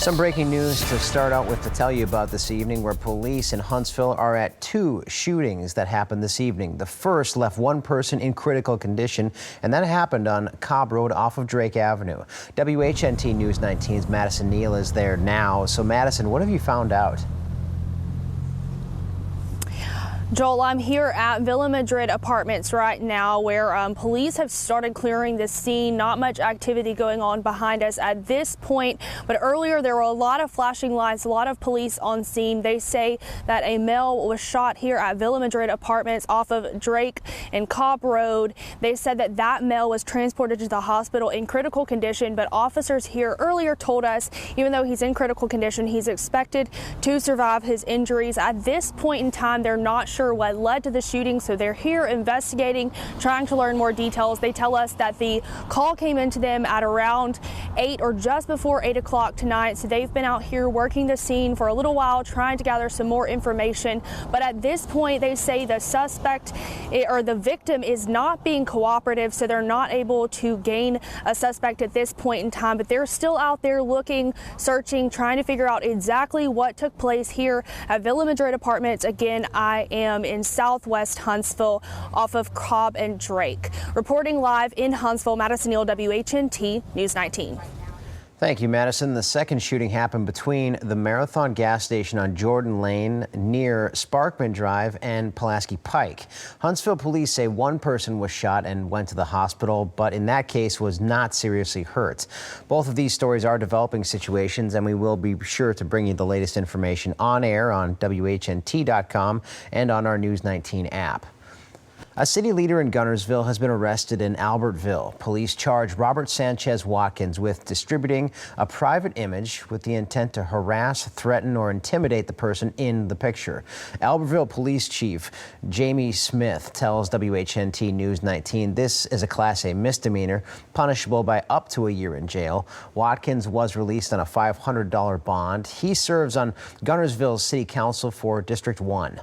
Some breaking news to start out with to tell you about this evening, where police in Huntsville are at two shootings that happened this evening. The first left one person in critical condition, and that happened on Cobb Road off of Drake Avenue. WHNT News 19's Madison Neal is there now. So Madison, what have you found out? Joel, I'm here at Villa Madrid Apartments right now, where police have started clearing the scene. Not much activity going on behind us at this point, but earlier there were a lot of flashing lights, a lot of police on scene. They say that a male was shot here at Villa Madrid Apartments off of Drake and Cobb Road. They said that that male was transported to the hospital in critical condition, but officers here earlier told us even though he's in critical condition, he's expected to survive his injuries. At this point in time, they're not sure what led to the shooting, so they're here investigating, trying to learn more details. They tell us that the call came into them at around 8 or just before 8 o'clock tonight, so they've been out here working the scene for a little while, trying to gather some more information. But at this point, they say the suspect or the victim is not being cooperative, so they're not able to gain a suspect at this point in time, but they're still out there looking, searching, trying to figure out exactly what took place here at Villa Madrid Apartments. Again, I am in southwest Huntsville off of Cobb and Drake. Reporting live in Huntsville, Madison Neal, WHNT News 19. Thank you, Madison. The second shooting happened between the Marathon gas station on Jordan Lane near Sparkman Drive and Pulaski Pike. Huntsville police say one person was shot and went to the hospital, but in that case was not seriously hurt. Both of these stories are developing situations, and we will be sure to bring you the latest information on air on WHNT.com and on our News 19 app. A city leader in Guntersville has been arrested in Albertville. Police charge Robert Sanchez Watkins with distributing a private image with the intent to harass, threaten, or intimidate the person in the picture. Albertville Police Chief Jamie Smith tells WHNT News 19 this is a Class A misdemeanor, punishable by up to a year in jail. Watkins was released on a $500 bond. He serves on Guntersville City Council for District 1.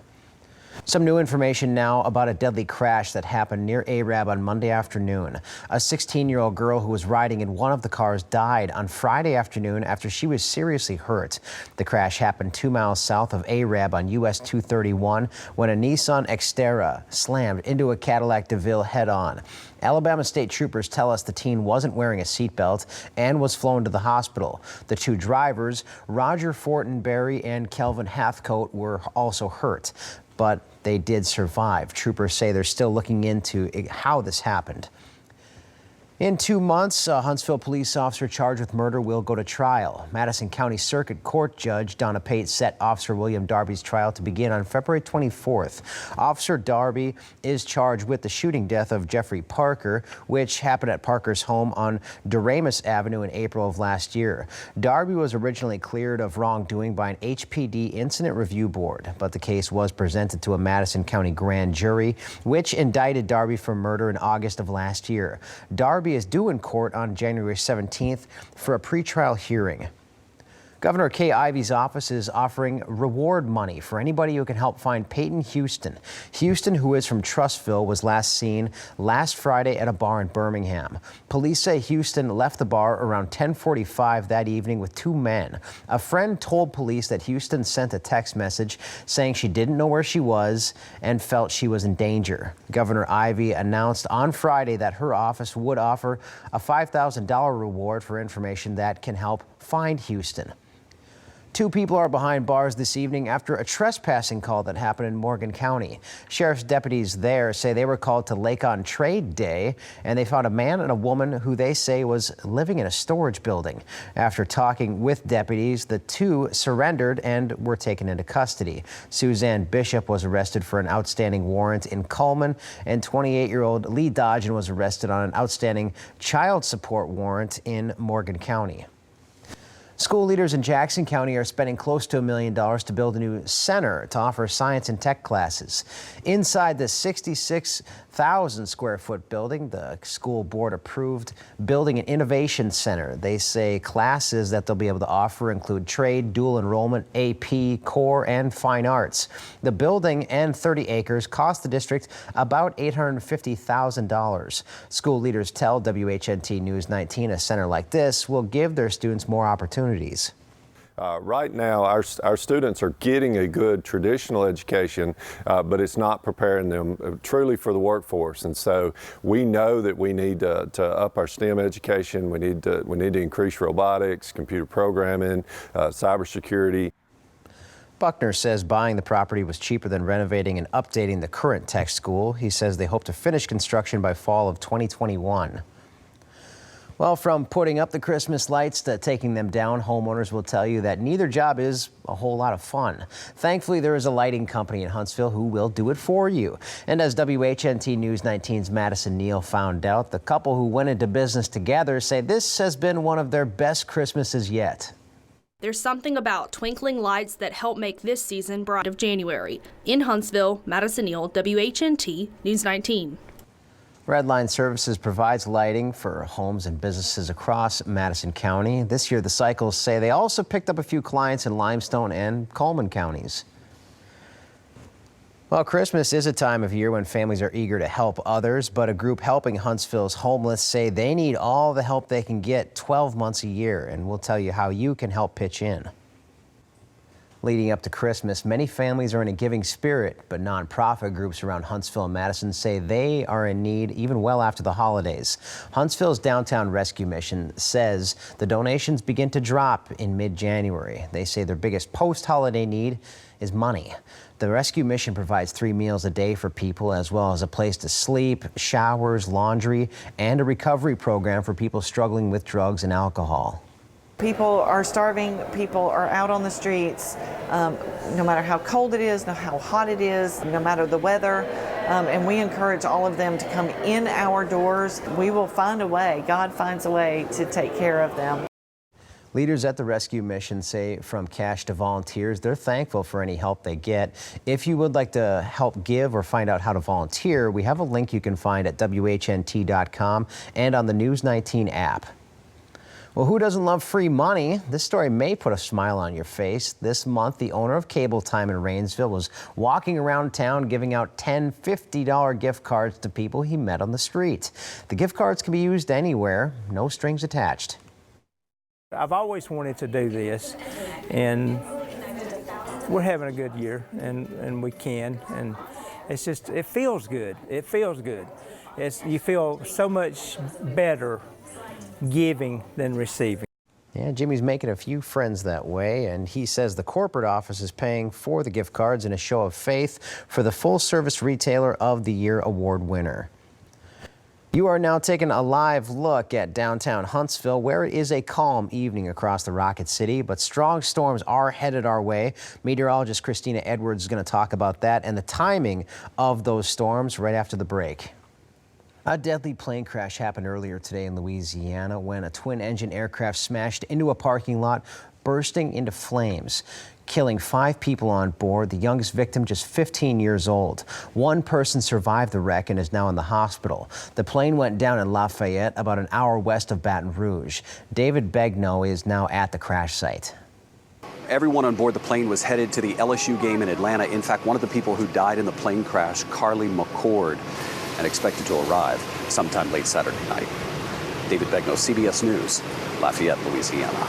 Some new information now about a deadly crash that happened near Arab on Monday afternoon. A 16-year-old girl who was riding in one of the cars died on Friday afternoon after she was seriously hurt. The crash happened 2 miles south of Arab on US 231 when a Nissan Xterra slammed into a Cadillac DeVille head-on. Alabama State Troopers tell us the teen wasn't wearing a seatbelt and was flown to the hospital. The two drivers, Roger Fortenberry and Kelvin Hathcote, were also hurt, but they did survive. Troopers say they're still looking into how this happened. In 2 months, a Huntsville police officer charged with murder will go to trial. Madison County Circuit Court Judge Donna Pate set Officer William Darby's trial to begin on February 24th. Officer Darby is charged with the shooting death of Jeffrey Parker, which happened at Parker's home on Doremus Avenue in April of last year. Darby was originally cleared of wrongdoing by an HPD Incident Review Board, but the case was presented to a Madison County grand jury, which indicted Darby for murder in August of last year. Darby is due in court on January 17th for a pretrial hearing. Governor Kay Ivey's office is offering reward money for anybody who can help find Peyton Houston. Houston, who is from Trussville, was last seen last Friday at a bar in Birmingham. Police say Houston left the bar around 10:45 that evening with two men. A friend told police that Houston sent a text message saying she didn't know where she was and felt she was in danger. Governor Ivey announced on Friday that her office would offer a $5,000 reward for information that can help find Houston. Two people are behind bars this evening after a trespassing call that happened in Morgan County. Sheriff's deputies there say they were called to Lake on Trade Day, and they found a man and a woman who they say was living in a storage building. After talking with deputies, the two surrendered and were taken into custody. Suzanne Bishop was arrested for an outstanding warrant in Coleman, and 28-year-old Lee Dodgen was arrested on an outstanding child support warrant in Morgan County. School leaders in Jackson County are spending close to $1 million to build a new center to offer science and tech classes. Inside the 66,000 square foot building, the school board approved building an innovation center. They say classes that they'll be able to offer include trade, dual enrollment, AP, core, and fine arts. The building and 30 acres cost the district about $850,000. School leaders tell WHNT News 19 a center like this will give their students more opportunities. Right now, our students are getting a good traditional education, but it's not preparing them truly for the workforce. And so we know that we need to up our STEM education. We need to increase robotics, computer programming, cybersecurity. Buckner says buying the property was cheaper than renovating and updating the current tech school. He says they hope to finish construction by fall of 2021. Well, from putting up the Christmas lights to taking them down, homeowners will tell you that neither job is a whole lot of fun. Thankfully, there is a lighting company in Huntsville who will do it for you. And as WHNT News 19's Madison Neal found out, the couple who went into business together say this has been one of their best Christmases yet. There's something about twinkling lights that help make this season bright of January. In Huntsville, Madison Neal, WHNT News 19. Redline Services provides lighting for homes and businesses across Madison County. This year, the Cycles say they also picked up a few clients in Limestone and Coleman counties. Well, Christmas is a time of year when families are eager to help others, but a group helping Huntsville's homeless say they need all the help they can get 12 months a year, and we'll tell you how you can help pitch in. Leading up to Christmas, many families are in a giving spirit, but nonprofit groups around Huntsville and Madison say they are in need even well after the holidays. Huntsville's Downtown Rescue Mission says the donations begin to drop in mid-January. They say their biggest post-holiday need is money. The Rescue Mission provides 3 meals a day for people, as well as a place to sleep, showers, laundry, and a recovery program for people struggling with drugs and alcohol. People are starving, people are out on the streets, no matter how cold it is, no how hot it is, no matter the weather, and we encourage all of them to come in our doors. We will find a way, God finds a way to take care of them. Leaders at the Rescue Mission say from cash to volunteers, they're thankful for any help they get. If you would like to help give or find out how to volunteer, we have a link you can find at WHNT.com and on the News 19 app. Well, who doesn't love free money? This story may put a smile on your face. This month, the owner of Cable Time in Rainsville was walking around town giving out 10 $50 gift cards to people he met on the street. The gift cards can be used anywhere, no strings attached. I've always wanted to do this, and we're having a good year, and we can, and it's just, it feels good. It feels good. You feel so much better giving than receiving. Yeah, Jimmy's making a few friends that way, and he says the corporate office is paying for the gift cards in a show of faith for the Full Service Retailer of the Year award winner. You are now taking a live look at downtown Huntsville, where it is a calm evening across the Rocket City, but strong storms are headed our way. Meteorologist Christina Edwards is going to talk about that and the timing of those storms right after the break. A deadly plane crash happened earlier today in Louisiana when a twin-engine aircraft smashed into a parking lot, bursting into flames, killing 5 people on board, the youngest victim just 15 years old. One person survived the wreck and is now in the hospital. The plane went down in Lafayette, about an hour west of Baton Rouge. David Begnaud is now at the crash site. Everyone on board the plane was headed to the LSU game in Atlanta. In fact, one of the people who died in the plane crash, Carly McCord, and expected to arrive sometime late Saturday night. David Begnaud, CBS News, Lafayette, Louisiana.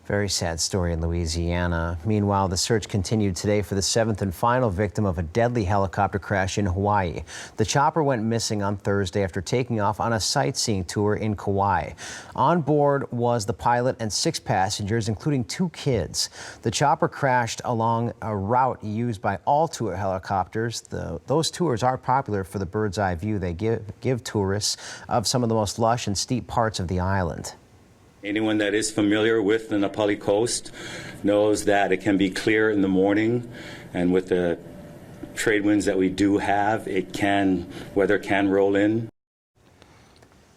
Very sad story in Louisiana. Meanwhile, the search continued today for the 7th and final victim of a deadly helicopter crash in Hawaii. The chopper went missing on Thursday after taking off on a sightseeing tour in Kauai. On board was the pilot and 6 passengers, including 2 kids. The chopper crashed along a route used by all tour helicopters. Those tours are popular for the bird's eye view they give tourists of some of the most lush and steep parts of the island. Anyone that is familiar with the Na Pali coast knows that it can be clear in the morning, and with the trade winds that we do have, weather can roll in.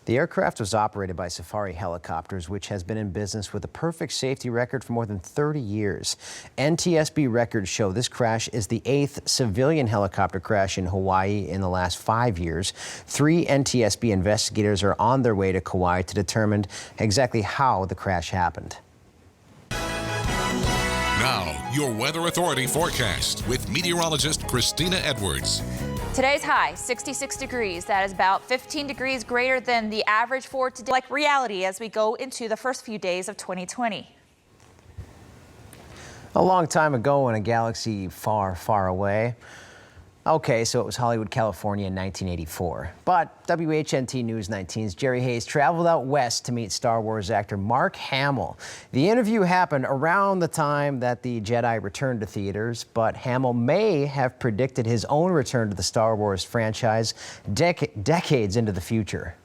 The aircraft was operated by Safari Helicopters, which has been in business with a perfect safety record for more than 30 years. NTSB records show this crash is the 8th civilian helicopter crash in Hawaii in the last 5 years. 3 NTSB investigators are on their way to Kauai to determine exactly how the crash happened. Now, your Weather Authority forecast with meteorologist Christina Edwards. Today's high, 66 degrees. That is about 15 degrees greater than the average for today. Like reality as we go into the first few days of 2020. A long time ago in a galaxy far, far away. Okay, so it was Hollywood, California in 1984. But WHNT News 19's Jerry Hayes traveled out west to meet Star Wars actor Mark Hamill. The interview happened around the time that the Jedi returned to theaters, but Hamill may have predicted his own return to the Star Wars franchise decades into the future.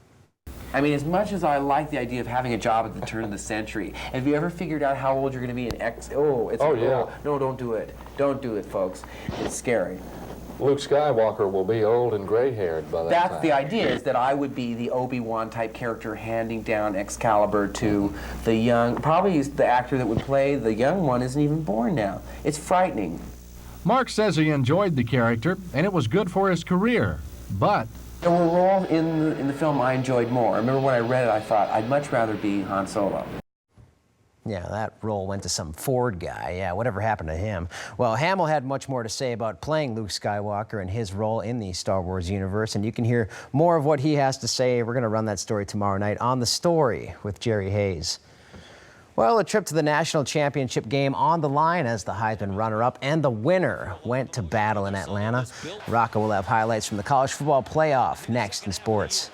I mean, as much as I like the idea of having a job at the turn of the century, have you ever figured out how old you're going to be in X? Oh, it's yeah. No, don't do it. Don't do it, folks. It's scary. Luke Skywalker will be old and gray-haired by that time. That's the idea, is that I would be the Obi-Wan type character handing down Excalibur to the young, probably the actor that would play the young one isn't even born now. It's frightening. Mark says he enjoyed the character and it was good for his career, but There were roles in the film I enjoyed more. I remember when I read it, I thought I'd much rather be Han Solo. Yeah, that role went to some Ford guy. Yeah, whatever happened to him? Well, Hamill had much more to say about playing Luke Skywalker and his role in the Star Wars universe, and you can hear more of what he has to say. We're going to run that story tomorrow night on The Story with Jerry Hayes. Well, a trip to the national championship game on the line as the Heisman runner-up and the winner went to battle in Atlanta. Rocco will have highlights from the college football playoff next in sports.